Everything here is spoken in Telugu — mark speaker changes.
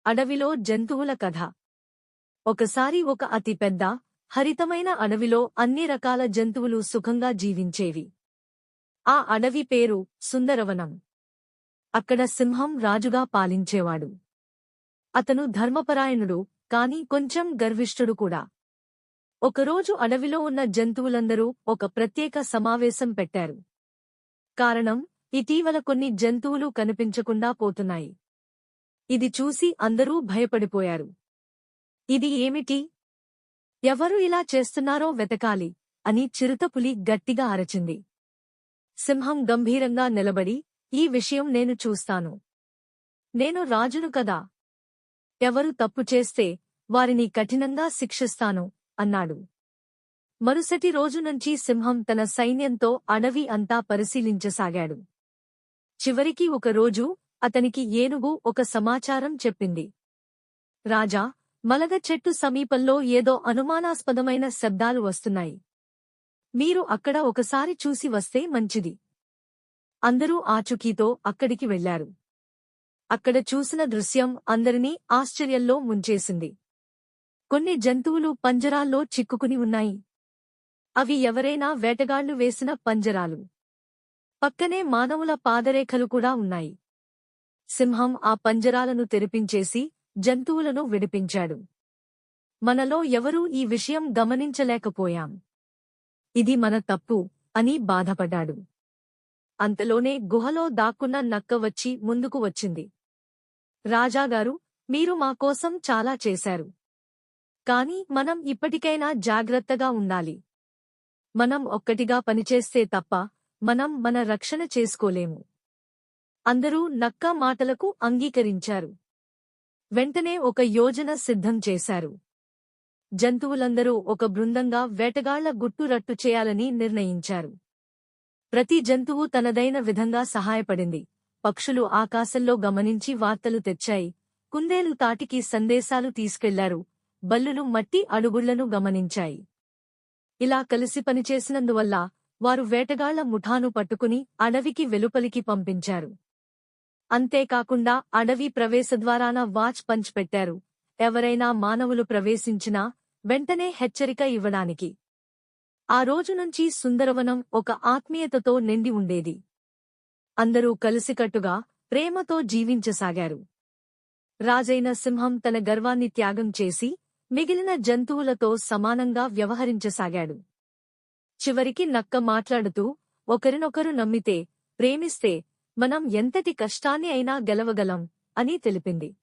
Speaker 1: అడవిలో జంతువుల కథ. ఒకసారి ఒక అతిపెద్ద, హరితమైన అడవిలో అన్ని రకాల జంతువులు సుఖంగా జీవించేవి. ఆ అడవి పేరు సుందరవనం. అక్కడ సింహం రాజుగా పాలించేవాడు. అతను ధర్మపరాయణుడు, కాని కొంచెం గర్విష్ఠుడు కూడా. ఒకరోజు అడవిలో ఉన్న జంతువులందరూ ఒక ప్రత్యేక సమావేశం పెట్టారు. కారణం, ఇటీవల కొన్ని జంతువులు కనిపించకుండా పోతున్నాయి. ఇది చూసి అందరూ భయపడిపోయారు. ఇది ఏమిటి? ఎవరు ఇలా చేస్తున్నారో వెతకాలి అని చిరుతపులి గట్టిగా అరచింది. సింహం గంభీరంగా నిలబడి, ఈ విషయం నేను చూస్తాను. నేను రాజును కదా. ఎవరు తప్పు చేస్తే వారిని కఠినంగా శిక్షిస్తాను అన్నాడు. మరుసటి రోజు నుంచి సింహం తన సైన్యంతో అడవి అంతా పరిశీలించసాగాడు. చివరికి ఒక రోజు అతనికి ఏనుగు ఒక సమాచారం చెప్పింది. రాజా, మలగ చెట్టు సమీపంలో ఏదో అనుమానాస్పదమైన శబ్దాలు వస్తున్నాయి. మీరు అక్కడ ఒకసారి చూసి వస్తే మంచిది. అందరూ ఆచూకీతో అక్కడికి వెళ్లారు. అక్కడ చూసిన దృశ్యం అందరినీ ఆశ్చర్యంలో ముంచేసింది. కొన్ని జంతువులు పంజరాల్లో చిక్కుకుని ఉన్నాయి. అవి ఎవరైనా వేటగాళ్లు వేసిన పంజరాలు. పక్కనే మానవుల పాదరేఖలు కూడా ఉన్నాయి. సింహం ఆ పంజరాలను తెరిపించేసి జంతువులను విడిపించాడు. మనలో ఎవరూ ఈ విషయం గమనించలేకపోయాం. ఇది మన తప్పు అని బాధపడ్డాడు. అంతలోనే గుహలో దాక్కున్న నక్క వచ్చి ముందుకు వచ్చింది. రాజాగారు, మీరు మా కోసం చాలా చేశారు. కాని మనం ఇప్పటికైనా జాగ్రత్తగా ఉండాలి. మనం ఒక్కటిగా పనిచేస్తే తప్ప మనం మన రక్షణ చేసుకోలేము. అందరూ నక్క మాటలకు అంగీకరించారు. వెంటనే ఒక యోజన సిద్ధం చేశారు. జంతువులందరూ ఒక బృందంగా వేటగాళ్ల గుట్టు రట్టు చేయాలని నిర్ణయించారు. ప్రతి జంతువు తనదైన విధంగా సహాయపడింది. పక్షులు ఆకాశంలో గమనించి వార్తలు తెచ్చాయి. కుందేలు తాటికి సందేశాలు తీసుకెళ్లారు. బల్లులు మట్టి అడుగుళ్లను గమనించాయి. ఇలా కలిసి పనిచేసినందువల్ల వారు వేటగాళ్ల ముఠాను పట్టుకుని అడవికి వెలుపలికి పంపించారు. అంతేకాకుండా అడవి ప్రవేశద్వారాన వాచ్ పంచ్ పెట్టారు. ఎవరైనా మానవులు ప్రవేశించినా వెంటనే హెచ్చరిక ఇవ్వడానికి. ఆ రోజునుంచి సుందరవనం ఒక ఆత్మీయతతో నిండి ఉండేది. అందరూ కలిసికట్టుగా, ప్రేమతో జీవించసాగారు. రాజైన సింహం తన గర్వాన్ని త్యాగం చేసి మిగిలిన జంతువులతో సమానంగా వ్యవహరించసాగాడు. చివరికి నక్క మాట్లాడుతూ, ఒకరినొకరు నమ్మితే, ప్రేమిస్తే మనం ఎంతటి కష్టాన్ని అయినా గెలవగలం అని తెలిపింది.